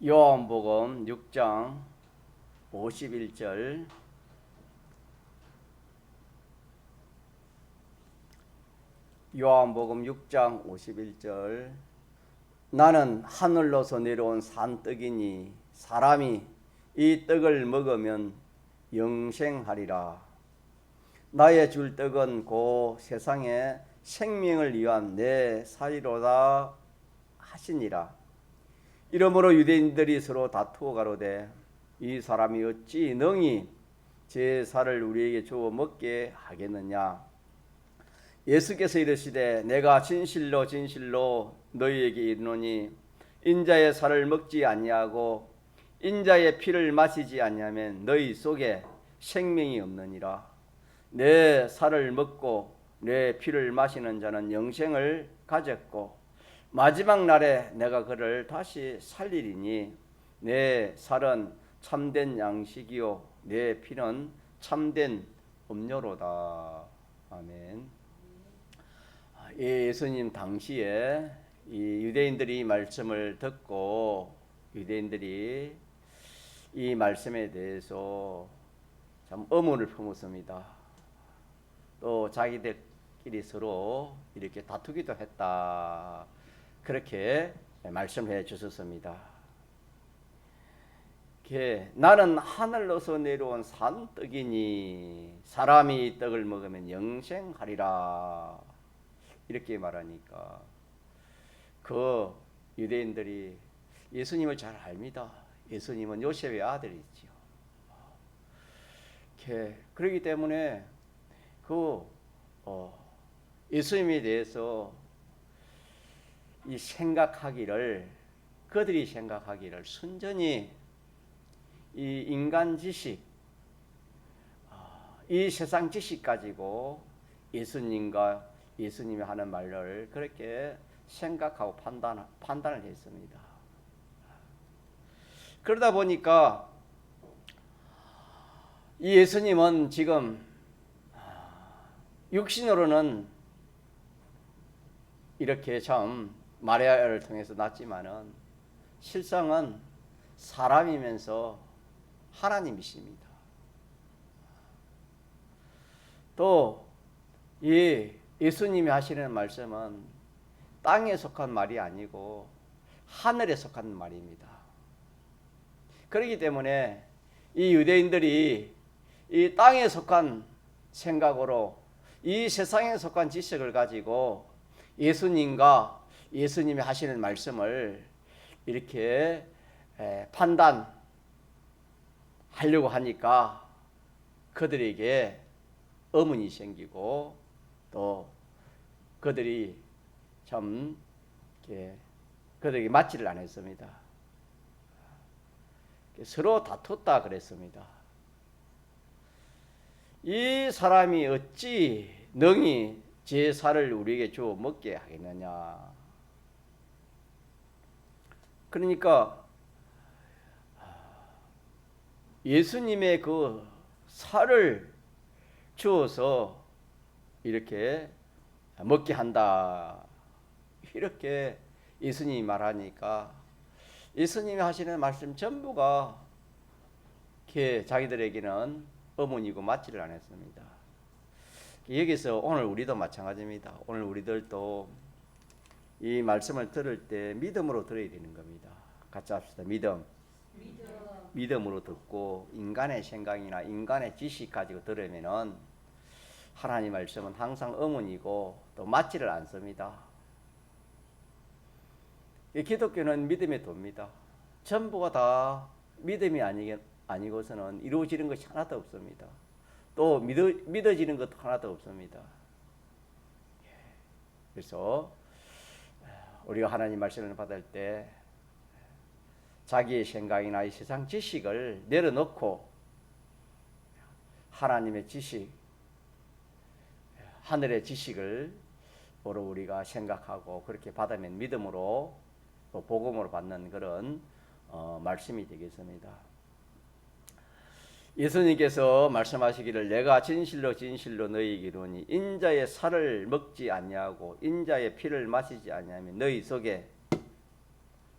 요한복음 6장 51절. 요한복음 6장 51절. 나는 하늘로서 내려온 산떡이니 사람이 이 떡을 먹으면 영생하리라. 나의 줄 떡은 곧 세상의 생명을 위한 내 살이로다 하시니라. 이러므로 유대인들이 서로 다투어 가로되 이 사람이 어찌 능히 제 살을 우리에게 주어 먹게 하겠느냐. 예수께서 이르시되 내가 진실로 진실로 너희에게 이르노니 인자의 살을 먹지 아니하고 인자의 피를 마시지 아니하면 너희 속에 생명이 없느니라. 내 살을 먹고 내 피를 마시는 자는 영생을 가졌고 마지막 날에 내가 그를 다시 살리리니 내 살은 참된 양식이요 내 피는 참된 음료로다. 아멘. 예수님 당시에 이 유대인들이 이 말씀을 듣고 유대인들이 이 말씀에 대해서 참 의문을 품었습니다. 또 자기들끼리 서로 이렇게 다투기도 했다. 그렇게 말씀해 주셨습니다. 나는 하늘로서 내려온 산떡이니 사람이 이 떡을 먹으면 영생하리라. 이렇게 말하니까 그 유대인들이 예수님을 잘 압니다. 예수님은 요셉의 아들이지요. 그렇기 때문에 예수님에 대해서 그들이 생각하기를 순전히 이 인간 지식, 이 세상 지식 가지고 예수님이 하는 말을 그렇게 생각하고 판단을 했습니다. 그러다 보니까 이 예수님은 지금 육신으로는 이렇게 참 마리아를 통해서 낳았지만은 실상은 사람이면서 하나님이십니다. 또 이 예수님이 하시는 말씀은 땅에 속한 말이 아니고 하늘에 속한 말입니다. 그렇기 때문에 이 유대인들이 이 땅에 속한 생각으로 이 세상에 속한 지식을 가지고 예수님이 하시는 말씀을 이렇게 판단하려고 하니까 그들에게 의문이 생기고 또 그들이 참 그들에게 맞지를 않았습니다. 서로 다퉜다 그랬습니다. 이 사람이 어찌 능히 제 살을 우리에게 주어 먹게 하겠느냐. 그러니까 예수님의 그 살을 주어서 이렇게 먹게 한다. 이렇게 예수님이 말하니까 예수님이 하시는 말씀 전부가 자기들에게는 의문이고 맞지를 않았습니다. 여기서 오늘 우리도 마찬가지입니다. 오늘 우리들도 이 말씀을 들을 때 믿음으로 들어야 되는 겁니다. 같이 합시다. 믿음으로 듣고 인간의 생각이나 인간의 지식 가지고 들으면은 하나님 말씀은 항상 의문이고 또 맞지를 않습니다. 기독교는 믿음의 도입니다. 전부가 다 믿음이 아니고서는 이루어지는 것이 하나도 없습니다. 또 믿어지는 것도 하나도 없습니다. 그래서 우리가 하나님 말씀을 받을 때 자기의 생각이나 이 세상 지식을 내려놓고 하나님의 지식, 하늘의 지식을 우리가 생각하고 그렇게 받으면 믿음으로 또 복음으로 받는 그런 말씀이 되겠습니다. 예수님께서 말씀하시기를 내가 진실로 진실로 너희에게 이르노니 인자의 살을 먹지 아니하고 인자의 피를 마시지 아니하면 너희 속에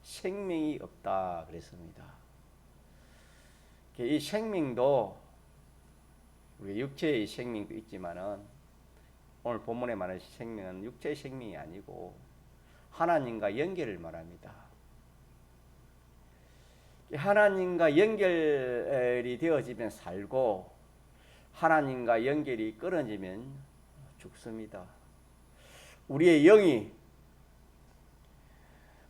생명이 없다 그랬습니다. 이 생명도 우리 육체의 생명도 있지만은 오늘 본문에 말하는 생명은 육체의 생명이 아니고 하나님과 연결을 말합니다. 하나님과 연결이 되어지면 살고 하나님과 연결이 끊어지면 죽습니다. 우리의 영이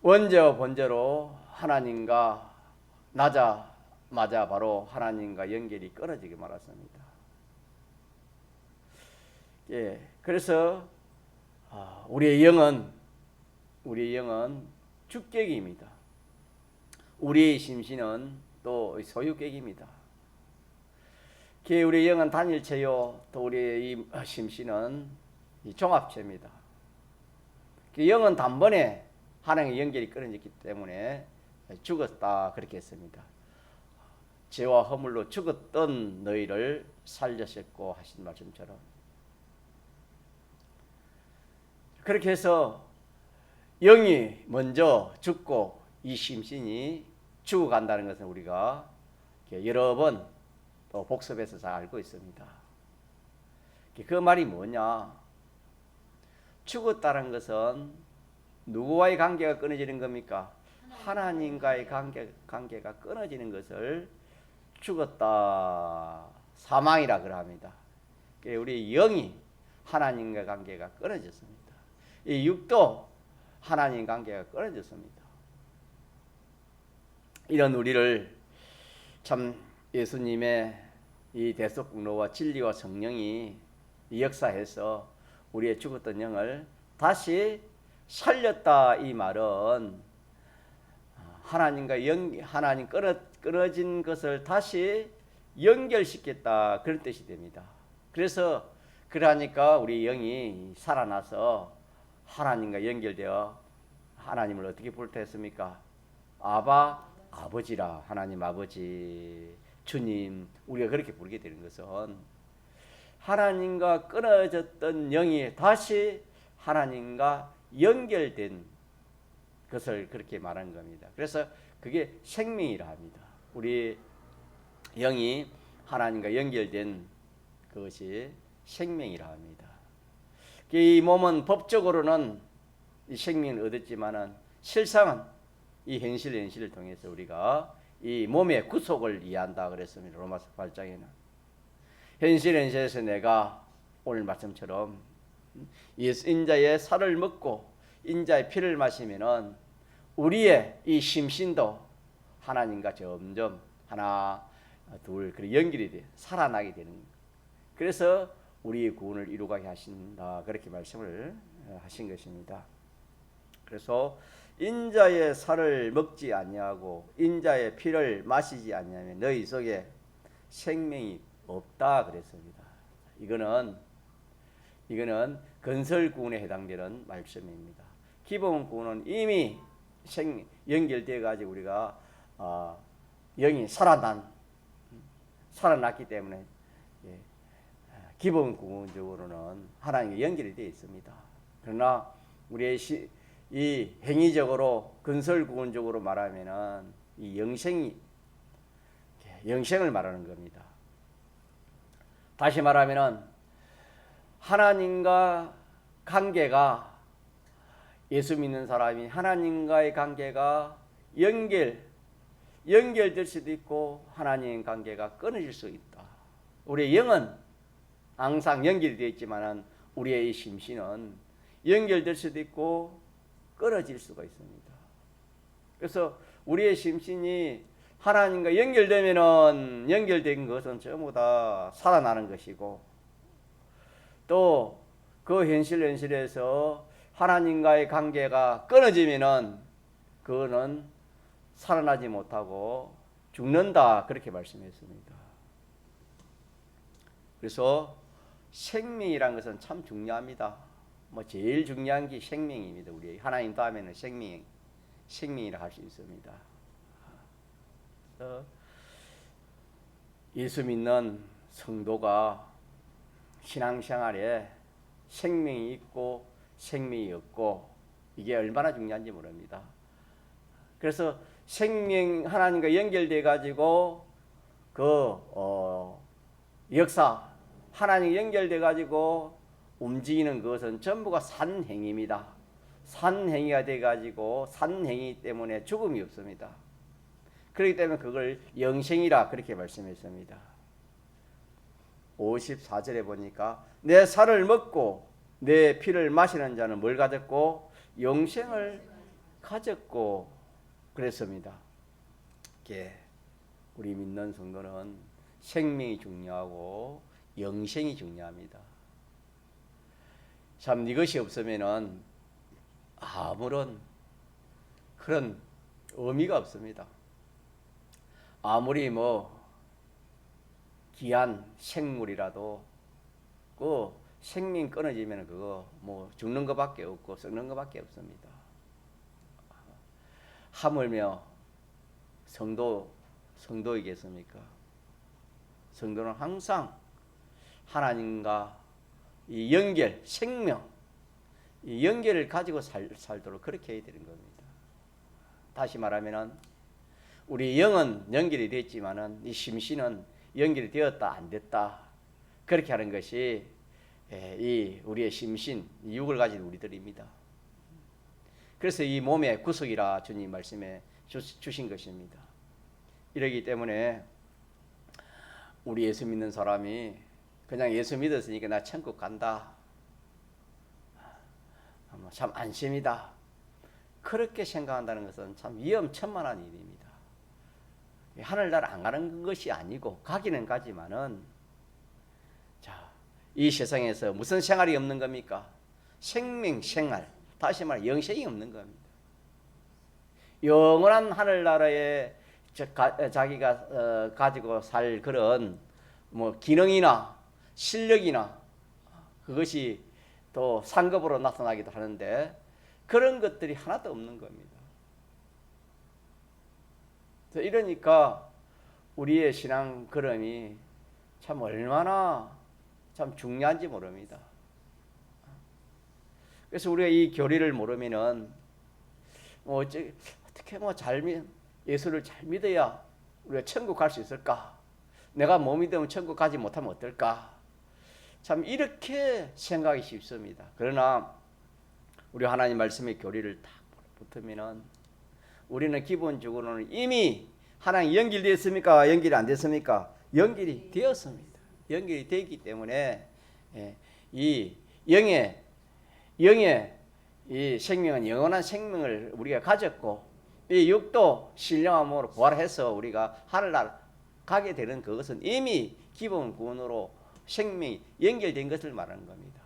원죄와 번제로 하나님과 나자마자 바로 하나님과 연결이 끊어지게 말았습니다. 예, 그래서 우리의 영은 주객입니다. 우리의 심신은 또 소유객입니다. 우리의 영은 단일체요, 또 우리의 이 심신은 종합체입니다. 영은 단번에 하나님의 연결이 끊어졌기 때문에 죽었다 그렇게 했습니다. 죄와 허물로 죽었던 너희를 살렸었고 하신 말씀처럼 그렇게 해서 영이 먼저 죽고 이 심신이 죽어간다는 것은 우리가 여러 번 또 복습해서 잘 알고 있습니다. 그 말이 뭐냐? 죽었다는 것은 누구와의 관계가 끊어지는 겁니까? 하나님과의 관계가 끊어지는 것을 죽었다, 사망이라 그럽니다. 우리 영이 하나님과의 관계가 끊어졌습니다. 이 육도 하나님 관계가 끊어졌습니다. 이런 우리를 참 예수님의 이 대속국로와 진리와 성령이 역사해서 우리의 죽었던 영을 다시 살렸다. 이 말은 하나님 끊어진 것을 다시 연결시켰다 그런 뜻이 됩니다. 그래서 그러니까 우리 영이 살아나서 하나님과 연결되어 하나님을 어떻게 부를 때 했습니까? 아버지라, 하나님 아버지, 주님, 우리가 그렇게 부르게 되는 것은 하나님과 끊어졌던 영이 다시 하나님과 연결된 것을 그렇게 말하는 겁니다. 그래서 그게 생명이라 합니다. 우리 영이 하나님과 연결된 그것이 생명이라 합니다. 이 몸은 법적으로는 이 생명을 얻었지만은 실상은 이 현실을 통해서 우리가 이 몸의 구속을 이해한다 그랬습니다. 로마서 8장에는 현실에서 내가 오늘 말씀처럼 인자의 살을 먹고 인자의 피를 마시면은 우리의 이 심신도 하나님과 점점 하나 둘 연결이 돼 살아나게 되는 거예요. 그래서 우리의 구원을 이루게 하신다 그렇게 말씀을 하신 것입니다. 그래서 인자의 살을 먹지 아니하고 인자의 피를 마시지 아니하면 너희 속에 생명이 없다 그랬습니다. 이거는 건설 구원에 해당되는 말씀입니다. 기본 구원은 이미 연결되어 가지고 우리가 영이 살아났기 때문에 기본 구원적으로는 하나님과 연결이 되어 있습니다. 그러나 우리의 이 행위적으로 건설 구원적으로 말하면은 이 영생을 말하는 겁니다. 다시 말하면은 하나님과 관계가 예수 믿는 사람이 하나님과의 관계가 연결될 수도 있고 하나님 관계가 끊어질 수 있다. 우리의 영은 항상 연결이 되어 있지만은 우리의 이 심신은 연결될 수도 있고 끊어질 수가 있습니다. 그래서 우리의 심신이 하나님과 연결되면은 연결된 것은 전부 다 살아나는 것이고 또 그 현실에서 하나님과의 관계가 끊어지면은 그거는 살아나지 못하고 죽는다 그렇게 말씀했습니다. 그래서 생명이라는 것은 참 중요합니다. 제일 중요한 게 생명입니다. 우리 하나님 다음에는 생명이라 할 수 있습니다. 예수 믿는 성도가 신앙생활에 생명이 있고 생명이 없고 이게 얼마나 중요한지 모릅니다. 그래서 생명 하나님과 연결돼 가지고 그 역사 하나님 연결돼 가지고 움직이는 것은 전부가 산행입니다. 산행위가 돼 가지고 산행위 때문에 죽음이 없습니다. 그렇기 때문에 그걸 영생이라 그렇게 말씀했습니다. 54절에 보니까 내 살을 먹고 내 피를 마시는 자는 뭘 가졌고 영생을 가졌고 그랬습니다. 우리 믿는 성도는 생명이 중요하고 영생이 중요합니다. 참 이것이 없으면은 아무런 그런 의미가 없습니다. 아무리 귀한 생물이라도 그 생명 끊어지면 그거 죽는 것밖에 없고 썩는 것밖에 없습니다. 하물며 성도이겠습니까? 성도는 항상 하나님과 이 연결, 생명, 이 연결을 가지고 살도록 그렇게 해야 되는 겁니다. 다시 말하면은 우리 영은 연결이 됐지만은 이 심신은 연결이 되었다 안 됐다 그렇게 하는 것이 이 우리의 심신, 이 육을 가진 우리들입니다. 그래서 이 몸의 구속이라 주님 말씀해 주신 것입니다. 이러기 때문에 우리 예수 믿는 사람이 그냥 예수 믿었으니까 나 천국 간다, 참 안심이다, 그렇게 생각한다는 것은 참 위험천만한 일입니다. 하늘나라 안 가는 것이 아니고 가기는 가지만은 이 세상에서 무슨 생활이 없는 겁니까? 생명, 생활, 다시 말해 영생이 없는 겁니다. 영원한 하늘나라에 자기가 가지고 살 그런 기능이나 실력이나 그것이 또 상급으로 나타나기도 하는데 그런 것들이 하나도 없는 겁니다. 이러니까 우리의 신앙 걸음이 참 얼마나 참 중요한지 모릅니다. 그래서 우리가 이 교리를 모르면은 어떻게 예수를 잘 믿어야 우리가 천국 갈 수 있을까? 내가 못 믿으면 천국 가지 못하면 어떨까? 참 이렇게 생각이 쉽습니다. 그러나 우리 하나님 말씀의 교리를 딱 붙으면은 우리는 기본적으로는 이미 하나님 연결되었습니까? 연결이 안 됐습니까? 연결이 되었습니다. 연결이 되기 때문에 이 영의 이 생명은 영원한 생명을 우리가 가졌고 이 육도 신령함으로 부활해서 우리가 하늘나라 가게 되는 그것은 이미 기본 구원으로 생명이 연결된 것을 말하는 겁니다.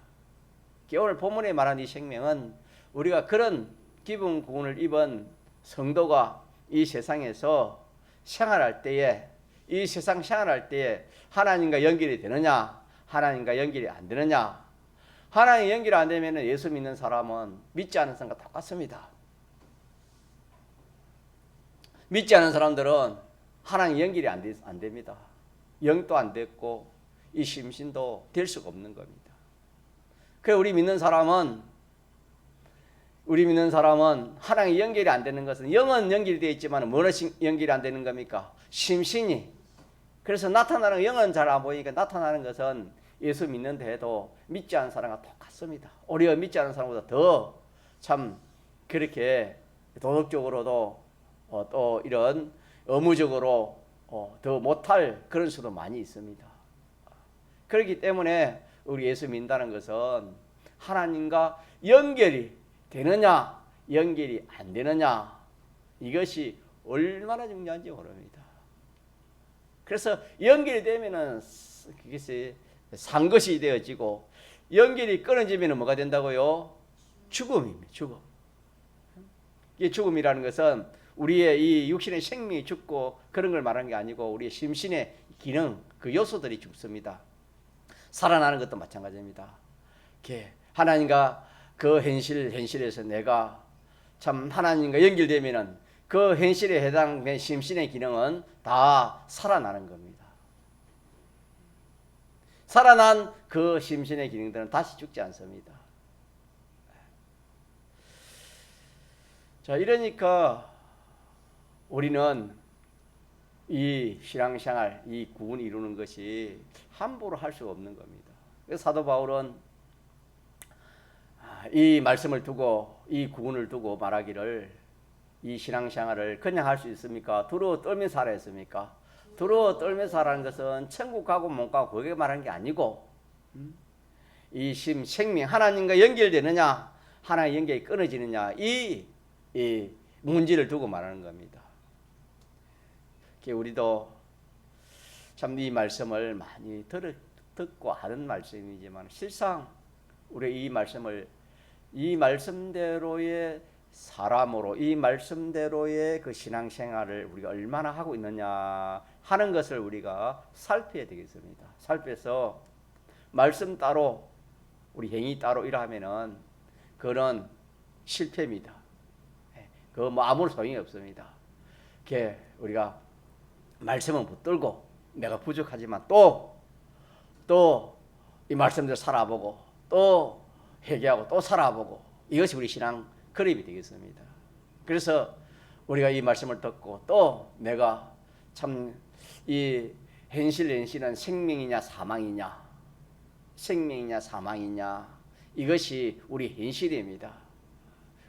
오늘 본문에 말한 이 생명은 우리가 그런 기본 구원을 입은 성도가 이 세상에서 생활할 때에 이 세상 생활할 때에 하나님과 연결이 되느냐 하나님과 연결이 안 되느냐, 하나님 연결이 안 되면 예수 믿는 사람은 믿지 않은 사람과 똑같습니다. 믿지 않은 사람들은 하나님 연결이 안 됩니다. 영도 안 됐고 이 심신도 될 수가 없는 겁니다. 그래서 우리 믿는 사람은 하나님 연결이 안 되는 것은 영은 연결이 되어 있지만 뭐는 연결이 안 되는 겁니까? 심신이. 그래서 나타나는 영은 잘 안 보이니까 나타나는 것은 예수 믿는데 해도 믿지 않은 사람과 똑같습니다. 오히려 믿지 않은 사람보다 더 참 그렇게 도덕적으로도 또 이런 의무적으로 더 못할 그런 수도 많이 있습니다. 그렇기 때문에 우리 예수 믿는다는 것은 하나님과 연결이 되느냐 연결이 안 되느냐 이것이 얼마나 중요한지 모릅니다. 그래서 연결이 되면은 그것이 산 것이 되어지고 연결이 끊어지면 뭐가 된다고요? 죽음입니다. 죽음. 이 죽음이라는 것은 우리의 이 육신의 생명이 죽고 그런 걸 말하는 게 아니고 우리의 심신의 기능, 그 요소들이 죽습니다. 살아나는 것도 마찬가지입니다. 하나님과 그 현실에서 내가 참 하나님과 연결되면은 그 현실에 해당된 심신의 기능은 다 살아나는 겁니다. 살아난 그 심신의 기능들은 다시 죽지 않습니다. 자, 이러니까 우리는 이 신앙생활, 이 구원 이루는 것이 함부로 할 수가 없는 겁니다. 그래서 사도 바울은 이 말씀을 두고, 이 구원을 두고 말하기를, 이 신앙생활을 그냥 할 수 있습니까? 두려워 떨면서 살아야 했습니까? 두려워 떨면서 살아는 것은 천국 가고 못 가고 그게 말하는 게 아니고, 이 생명, 하나님과 연결되느냐, 하나의 연결이 끊어지느냐, 이 문제를 두고 말하는 겁니다. 우리도 참 이 말씀을 많이 듣고 하는 말씀이지만, 실상 우리 이 말씀을, 이 말씀대로의 사람으로, 이 말씀대로의 그 신앙생활을 우리가 얼마나 하고 있느냐 하는 것을 우리가 살펴야 되겠습니다. 살펴서 말씀 따로, 우리 행위 따로 이러면은 그건 실패입니다. 그거 뭐 아무런 소용이 없습니다. 우리가 말씀은 붙들고 내가 부족하지만 또 이 말씀대로 살아보고 또 회개하고 또 살아보고, 이것이 우리 신앙 그림이 되겠습니다. 그래서 우리가 이 말씀을 듣고 또 내가 참 이 현실은 생명이냐 사망이냐, 생명이냐 사망이냐, 이것이 우리 현실입니다.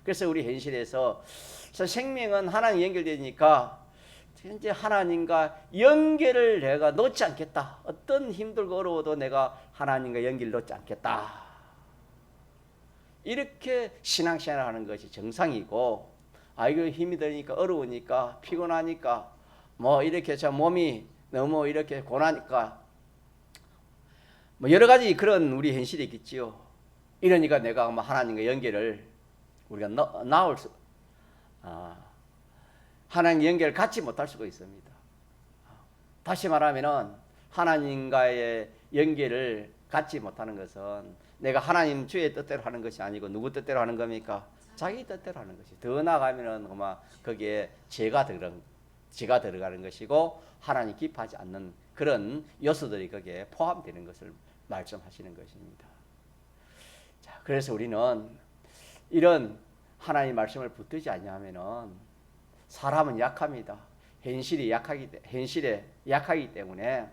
그래서 우리 현실에서 생명은 하나님 연결되니까 현재 하나님과 연결을 내가 놓지 않겠다. 어떤 힘들고 어려워도 내가 하나님과 연결을 놓지 않겠다. 이렇게 신앙생활을 하는 것이 정상이고, 이거 힘이 드니까, 어려우니까, 피곤하니까, 뭐 이렇게 저 몸이 너무 이렇게 고나니까, 뭐 여러 가지 그런 우리 현실이 있겠지요. 이러니까 내가 뭐 하나님과 연결을 우리가 하나님 연결을 갖지 못할 수가 있습니다. 다시 말하면은 하나님과의 연결을 갖지 못하는 것은 내가 하나님 주의 뜻대로 하는 것이 아니고 누구 뜻대로 하는 겁니까? 자기 뜻대로 하는 것이. 더 나아가면은 아마 거기에 죄가 들어가는 것이고 하나님 기뻐하지 않는 그런 요소들이 거기에 포함되는 것을 말씀하시는 것입니다. 자, 그래서 우리는 이런 하나님의 말씀을 붙들지 않냐면은 사람은 약합니다. 현실에 약하기 때문에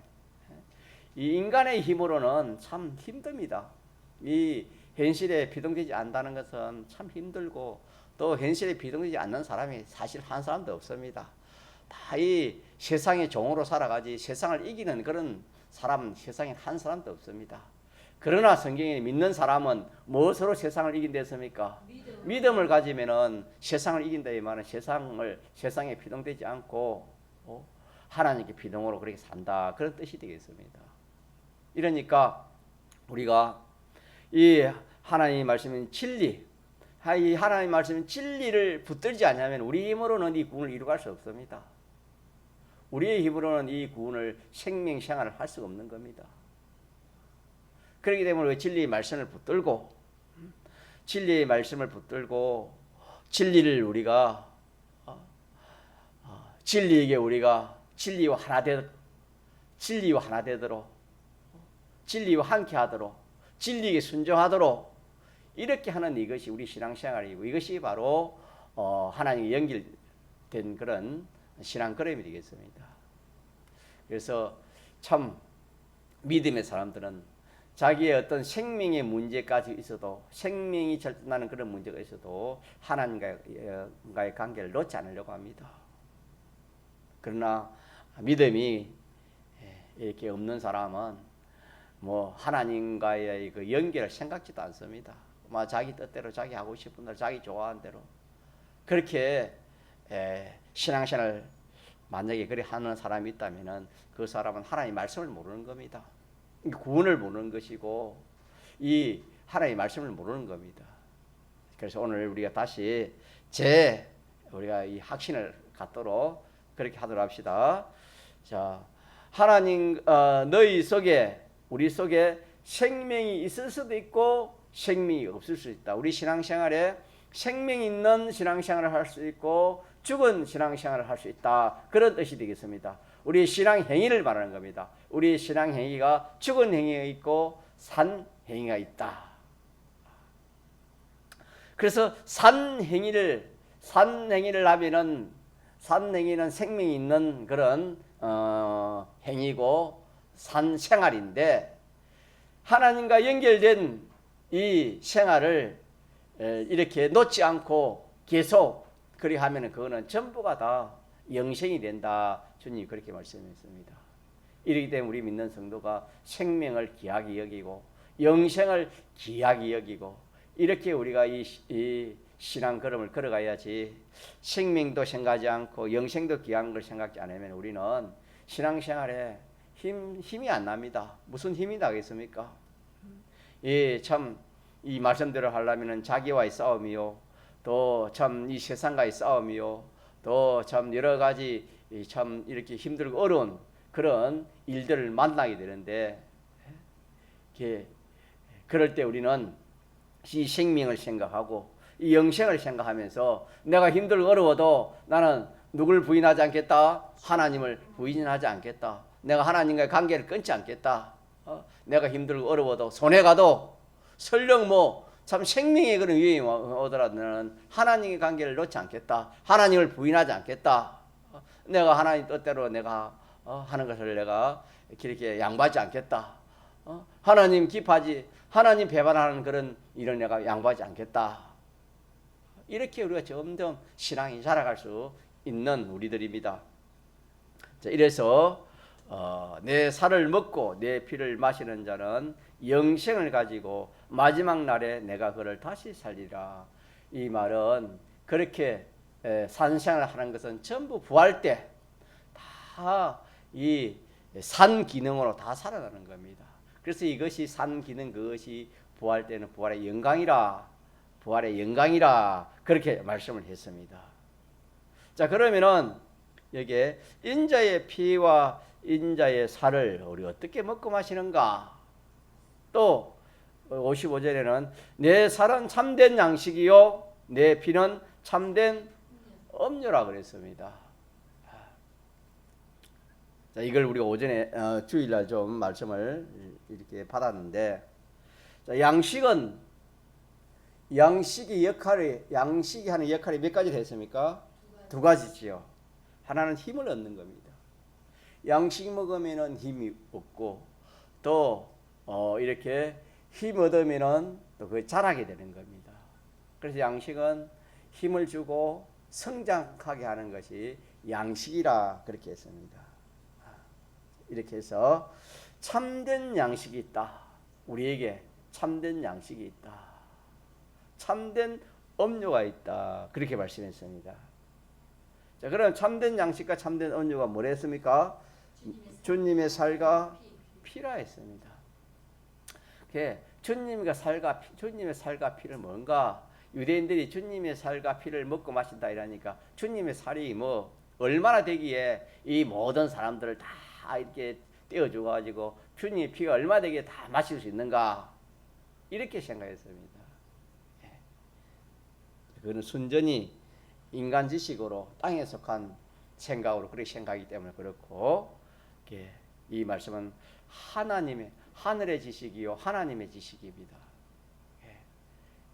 이 인간의 힘으로는 참 힘듭니다. 이 현실에 비동되지 않는다는 것은 참 힘들고, 또 현실에 비동되지 않는 사람이 사실 한 사람도 없습니다. 다 이 세상의 종으로 살아가지 세상을 이기는 그런 사람 세상에 한 사람도 없습니다. 그러나 성경에 믿는 사람은 무엇으로 세상을 이긴댔습니까? 믿음을 가지면은 세상을 이긴다 이 말은 세상에 비동되지 않고 하나님께 비동으로 그렇게 산다, 그런 뜻이 되겠습니다. 이러니까 우리가 이 하나님의 말씀인 진리, 이 하나님의 말씀인 진리를 붙들지 않으면 우리 힘으로는 이 구원을 이루갈 수 없습니다. 우리의 힘으로는 이 구원을 생명생활을 할 수가 없는 겁니다. 그렇기 때문에 진리의 말씀을 붙들고, 진리의 말씀을 붙들고 진리를 우리가 진리에게 우리가 진리와 하나 되도록, 진리와 함께하도록, 진리에게 순종하도록 이렇게 하는 이것이 우리 신앙생활이고, 이것이 바로 하나님과 연결된 그런 신앙 그림이 되겠습니다. 그래서 참 믿음의 사람들은 자기의 어떤 생명의 문제까지 있어도, 생명이 절단나는 그런 문제가 있어도 하나님과의 관계를 놓지 않으려고 합니다. 그러나 믿음이 이렇게 없는 사람은 뭐 하나님과의 그 연결을 생각지도 않습니다. 자기 뜻대로, 자기 하고 싶은 대로, 자기 좋아하는 대로 그렇게 신앙생활을 만약에 그렇게 하는 사람이 있다면은 그 사람은 하나님의 말씀을 모르는 겁니다. 구원을 모르는 것이고 이 하나님의 말씀을 모르는 겁니다. 그래서 오늘 우리가 다시 우리가 이 확신을 갖도록 그렇게 하도록 합시다. 자, 하나님 너희 속에, 우리 속에 생명이 있을 수도 있고 생명이 없을 수도 있다. 우리 신앙생활에 생명이 있는 신앙생활을 할 수 있고 죽은 신앙생활을 할 수 있다, 그런 뜻이 되겠습니다. 우리 신앙 행위를 말하는 겁니다. 우리 신앙 행위가 죽은 행위가 있고 산 행위가 있다. 그래서 산 행위를 하면은 산행위는 생명이 있는 그런 행위고 산 생활인데 하나님과 연결된 이 생활을 이렇게 놓지 않고 계속 그리 하면은 그거는 전부가 다 영생이 된다. 주님이 그렇게 말씀했습니다. 이렇기 때문에 우리 믿는 성도가 생명을 귀하게 여기고 영생을 귀하게 여기고 이렇게 우리가 이 신앙 걸음을 걸어가야지 생명도 생각하지 않고 영생도 귀한 걸 생각지 않으면 우리는 신앙생활에 힘이 안 납니다. 무슨 힘이 나겠습니까? 예, 참 이 말씀대로 하려면은 자기와의 싸움이요, 또 참 이 세상과의 싸움이요, 또 참 여러 가지 참 이렇게 힘들고 어려운 그런 일들을 만나게 되는데, 그럴 때 우리는 이 생명을 생각하고 이 영생을 생각하면서 내가 힘들고 어려워도 나는 누굴 부인하지 않겠다. 하나님을 부인하지 않겠다. 내가 하나님과의 관계를 끊지 않겠다. 내가 힘들고 어려워도 손해가도 설령 참 생명의 그런 위험이 오더라도 나는 하나님의 관계를 놓지 않겠다. 하나님을 부인하지 않겠다. 내가 하나님 뜻대로 내가 하는 것을 내가 이렇게 양보하지 않겠다. 하나님 하나님 배반하는 그런 일을 내가 양보하지 않겠다. 이렇게 우리가 점점 신앙이 자라갈 수 있는 우리들입니다. 자, 이래서 내 살을 먹고 내 피를 마시는 자는 영생을 가지고 마지막 날에 내가 그를 다시 살리라. 이 말은 그렇게 산생활을 하는 것은 전부 부활 때 다 이 산 기능으로 다 살아나는 겁니다. 그래서 이것이 산 기능, 그것이 부활 때는 부활의 영광이라, 부활의 영광이라 그렇게 말씀을 했습니다. 자, 그러면은 여기에 인자의 피와 인자의 살을 우리 어떻게 먹고 마시는가? 또 55절에는 내 살은 참된 양식이요 내 피는 참된 음료라 그랬습니다. 자, 이걸 우리가 오전에 주일날 좀 말씀을 이렇게 받았는데, 자, 양식이 하는 역할이 몇 가지를 했습니까? 두 가지지요. 하나는 힘을 얻는 겁니다. 양식 먹으면은 힘이 없고 또 이렇게 힘 얻으면은 또 그 자라게 되는 겁니다. 그래서 양식은 힘을 주고 성장하게 하는 것이 양식이라 그렇게 했습니다. 이렇게 해서 참된 양식이 있다. 우리에게 참된 양식이 있다. 참된 음료가 있다. 그렇게 말씀했습니다. 자, 그럼 참된 양식과 참된 음료가 뭐라 했습니까? 주님의 살과 피라 했습니다. 주님의 살과 피를 뭔가? 유대인들이 주님의 살과 피를 먹고 마신다 이러니까 주님의 살이 얼마나 되기에 이 모든 사람들을 다 이렇게 떼어줘 가지고 주님의 피가 얼마 되기에 다 마실 수 있는가? 이렇게 생각했습니다. 그거는 순전히 인간 지식으로 땅에 속한 생각으로 그렇게 생각하기 때문에 그렇고, 이 말씀은 하늘의 지식이요 하나님의 지식입니다.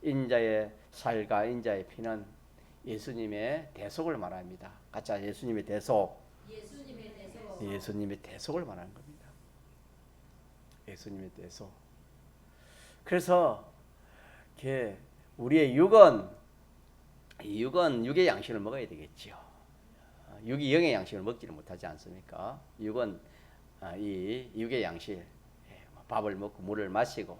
인자의 살과 인자의 피는 예수님의 대속을 말합니다. 같이 예수님의 대속. 예수님의 대속을 말하는 겁니다. 예수님의 대속. 그래서 우리의 육의 양식을 먹어야 되겠지요. 육이 영의 양식을 먹지를 못하지 않습니까? 육은 이 육의 양식, 밥을 먹고 물을 마시고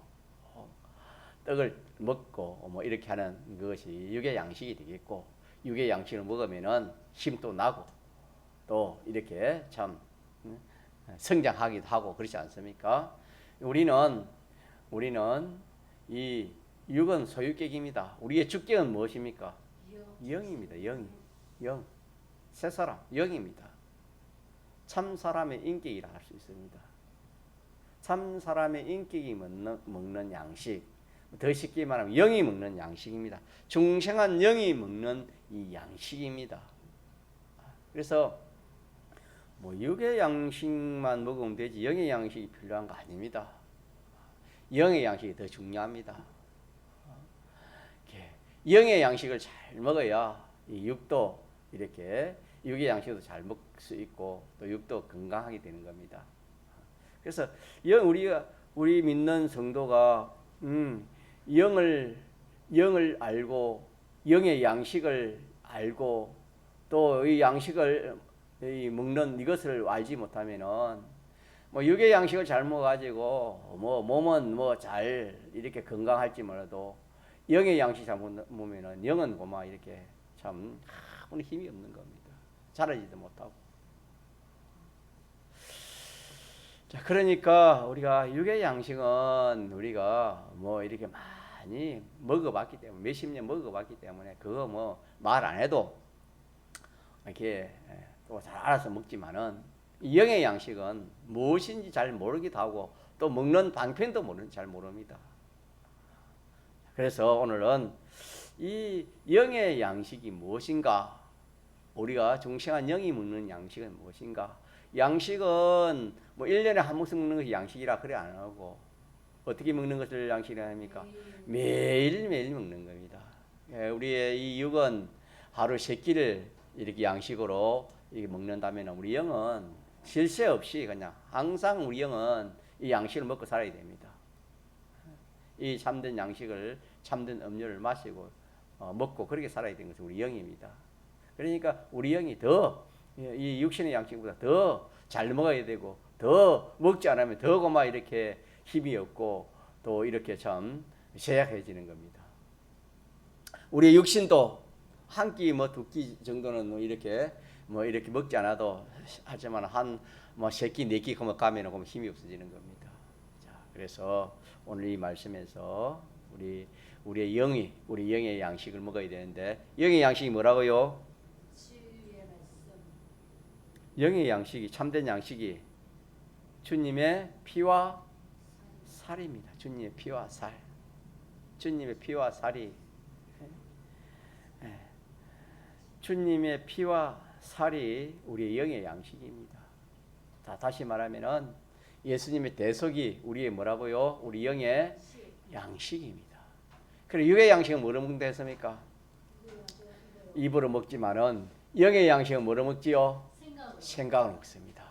떡을 먹고 이렇게 하는 그것이 육의 양식이 되겠고, 육의 양식을 먹으면은 힘도 나고 또 이렇게 참 성장하기도 하고 그렇지 않습니까? 우리는 이 육은 소유격입니다. 우리의 주격은 무엇입니까? 영입니다. 영. 새 사람, 영입니다. 참 사람의 인격이라 할 수 있습니다. 참 사람의 인격이 먹는 양식, 더 쉽게 말하면 영이 먹는 양식입니다. 중생한 영이 먹는 이 양식입니다. 그래서 육의 양식만 먹으면 되지 영의 양식이 필요한 거 아닙니다. 영의 양식이 더 중요합니다. 영의 양식을 잘 먹어야 이 육도 이렇게 육의 양식도 잘 먹을 수 있고 또 육도 건강하게 되는 겁니다. 그래서 우리 믿는 성도가 영을 알고 영의 양식을 알고 또 이 양식을 먹는 이것을 알지 못하면은 뭐 육의 양식을 잘 먹어가지고 뭐 몸은 뭐 잘 이렇게 건강할지 몰라도 영의 양식 잘 먹으면은 영은 고마 이렇게 참 아무런 힘이 없는 겁니다. 자라지도 못하고. 자, 그러니까 우리가 육의 양식은 우리가 뭐 이렇게 많이 먹어봤기 때문에 몇십 년 먹어봤기 때문에 그거 뭐 말 안 해도 이렇게 또 잘 알아서 먹지만은 영의 양식은 무엇인지 잘 모르기도 하고 또 먹는 방편도 잘 모릅니다. 그래서 오늘은 이 영의 양식이 무엇인가, 우리가 중생한 영이 먹는 양식은 무엇인가. 양식은 뭐 1년에 한 번씩 먹는 것이 양식이라 그래 안 하고 어떻게 먹는 것을 양식이라 합니까? 매일매일 먹는 겁니다. 우리의 이 육은 하루 3끼를 이렇게 양식으로 이렇게 먹는다면 우리 영은 쉴 새 없이 그냥 항상 우리 영은 이 양식을 먹고 살아야 됩니다. 이 참된 양식을, 참된 음료를 마시고 먹고 그렇게 살아야 되는 것이 우리 영입니다. 그러니까 우리 영이 더 이 육신의 양식보다 더 잘 먹어야 되고 더 먹지 않으면 더 고마 이렇게 힘이 없고 또 이렇게 참 쇠약해지는 겁니다. 우리 육신도 한 끼 뭐 2끼 정도는 뭐 이렇게 먹지 않아도 하지만 한 뭐 3끼 4끼 가면 힘이 없어지는 겁니다. 자, 그래서 오늘 이 말씀에서 우리 영의 양식을 먹어야 되는데 영의 양식이 뭐라고요? 영의 양식이 참된 양식이 주님의 피와 살입니다. 주님의 피와 살. 주님의 피와 살이 주님의 피와 살이 우리의 영의 양식입니다. 자, 다시 말하면은 예수님의 대속이 우리의 뭐라고요? 우리 영의 양식입니다. 그리고 육의 양식은 뭐로 먹는다 했습니까? 입으로 먹지만은 영의 양식은 뭐로 먹지요? 생각으로 먹습니다.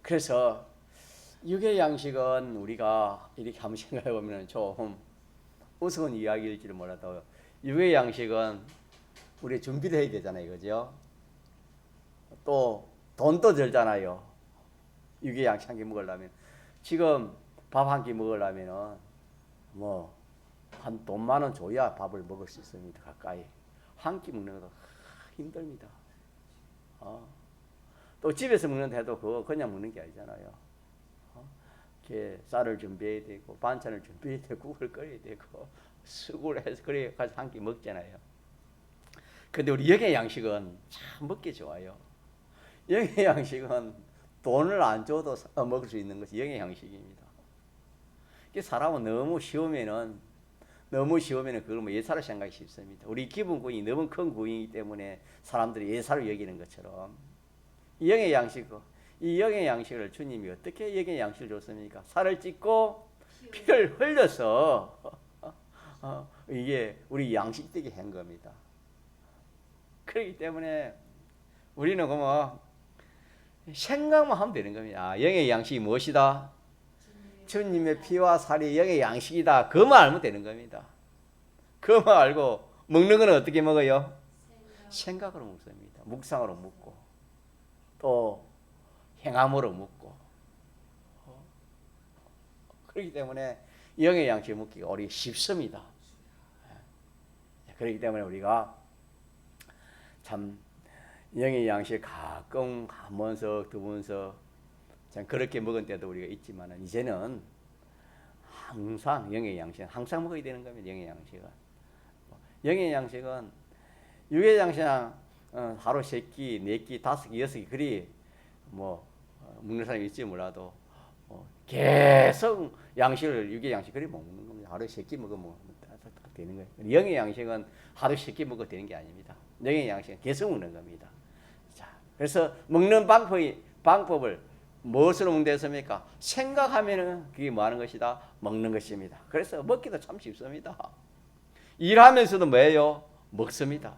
그래서 육의 양식은 우리가 이렇게 한번 생각해 보면 좀 우스운 이야기일지도 몰라도 육의 양식은 우리 준비를 해야 되잖아요, 그죠? 또 돈도 들잖아요. 육의 양식 한 개 먹으려면 지금 밥 한 끼 먹으려면은 뭐 한 돈 10,000원 줘야 밥을 먹을 수 있습니다. 가까이 한 끼 먹는 것도 힘듭니다. 또 집에서 먹는다 해도 그거 그냥 먹는 게 아니잖아요. 이렇게 쌀을 준비해야 되고 반찬을 준비해야 되고 국을 끓여야 되고 수고를 해서 그래 가서 한 끼 먹잖아요. 근데 우리 영의 양식은 참 먹기 좋아요. 영의 양식은 돈을 안 줘도 먹을 수 있는 것이 영의 양식입니다. 사람은 너무 쉬우면은 그걸 뭐 예사로 생각이 쉽습니다. 우리 기본구이 너무 큰 구이기 때문에 사람들이 예사로 여기는 것처럼 이 영의 양식을 주님이 어떻게 영의 양식을 줬습니까? 살을 찢고 피를 흘려서 이게 우리 양식 되게 한 겁니다. 그렇기 때문에 우리는 뭐 생각만 하면 되는 겁니다. 영의 양식이 무엇이다? 주님의 피와 살이 영의 양식이다. 그만 알면 되는 겁니다. 그만 알고 먹는 거는 어떻게 먹어요? 생각으로 먹습니다. 묵상으로 먹고 또 행함으로 먹고 그렇기 때문에 영의 양식 먹기가 우리 쉽습니다. 그렇기 때문에 우리가 참 영의 양식 가끔 한 번씩 두 번씩 참 그렇게 먹은 때도 우리가 있지만 이제는 항상 영의 양식은 항상 먹어야 되는 겁니다. 영의 양식은 육의 양식은 하루 3끼, 4끼, 5끼, 6끼 그리 뭐 먹는 사람이 있지 몰라도 계속 양식을 육의 양식 그리 못 먹는 겁니다. 하루에 3끼 먹으면 되는 거예요. 영의 양식은 하루 3끼 먹어도 되는 게 아닙니다. 영의 양식은 계속 먹는 겁니다. 자, 그래서 먹는 방법을 무엇으로 먹는다 했습니까? 생각하면은 그게 뭐 하는 것이다? 먹는 것입니다. 그래서 먹기도 참 쉽습니다. 일하면서도 뭐예요? 먹습니다.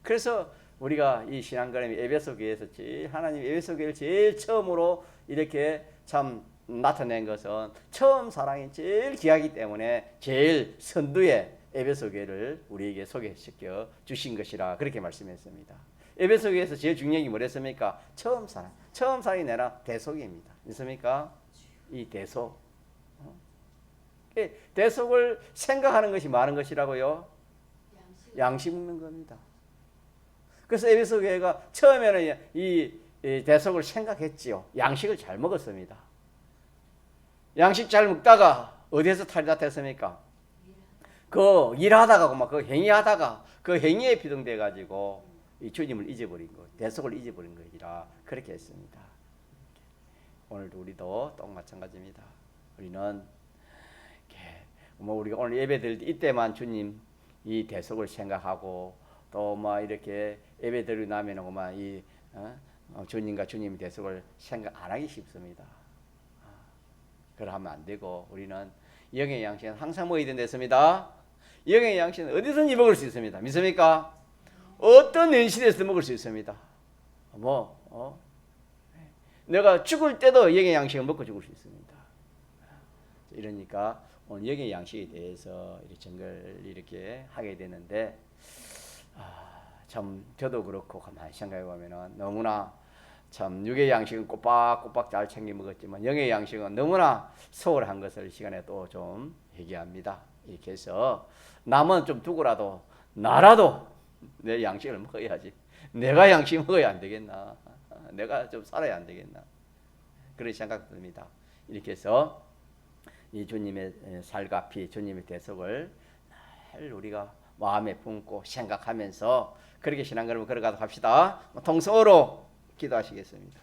그래서 우리가 이 신앙가람이 에베소 교회에서 하나님 에베소 교회를 제일 처음으로 이렇게 참 나타낸 것은 처음 사랑이 제일 귀하기 때문에 제일 선두에 에베소 교회를 우리에게 소개시켜 주신 것이라 그렇게 말씀했습니다. 에베소 교회에서 제일 중요한 게 뭐랬습니까? 처음 사랑. 처음 사랑이 내라 대속입니다. 있습니까? 이 대속. 대속을 생각하는 것이 많은 것이라고요. 양식 먹는 겁니다. 그래서 에베소 교회가 처음에는 이 대속을 생각했지요. 양식을 잘 먹었습니다. 양식 잘 먹다가 어디에서 탈이 났습니까? 그 일하다가 막 그 행위하다가 그 행위에 비동돼 가지고 이 주님을 잊어버린 거, 대속을 잊어버린 것이라 그렇게 했습니다. 오늘도 우리도 또 마찬가지입니다. 우리는 뭐 우리가 오늘 예배 드릴 때 이때만 주님 이 대속을 생각하고 또 막 이렇게 예배 드리고 나면은 막 이 주님과 주님의 대속을 생각 안 하기 쉽습니다. 그러면 안 되고 우리는 영의 양식은 항상 먹어야 된다습니다. 영의 양식은 어디서든지 먹을 수 있습니다. 믿습니까? 어떤 연시대에서 먹을 수 있습니다. 내가 죽을 때도 영의 양식을 먹고 죽을 수 있습니다. 이러니까 오늘 영의 양식에 대해서 이렇게 정걸 이렇게 하게 되는데 참 저도 그렇고 가만히 생각해 보면은 너무나 참 육의 양식은 꼬박꼬박 잘 챙겨 먹었지만 영의 양식은 너무나 소홀한 것을 시간에 또 좀 얘기합니다. 이렇게 해서 남은 좀 두고라도 나라도 내 양식을 먹어야지. 내가 양식 먹어야 안 되겠나? 내가 좀 살아야 안 되겠나? 그런 생각 듭니다. 이렇게 해서 이 주님의 살과 피, 주님의 대속을 늘 우리가 마음에 품고 생각하면서 그렇게 신앙걸음을 걸어가도록 합시다. 통성으로 기도하시겠습니다.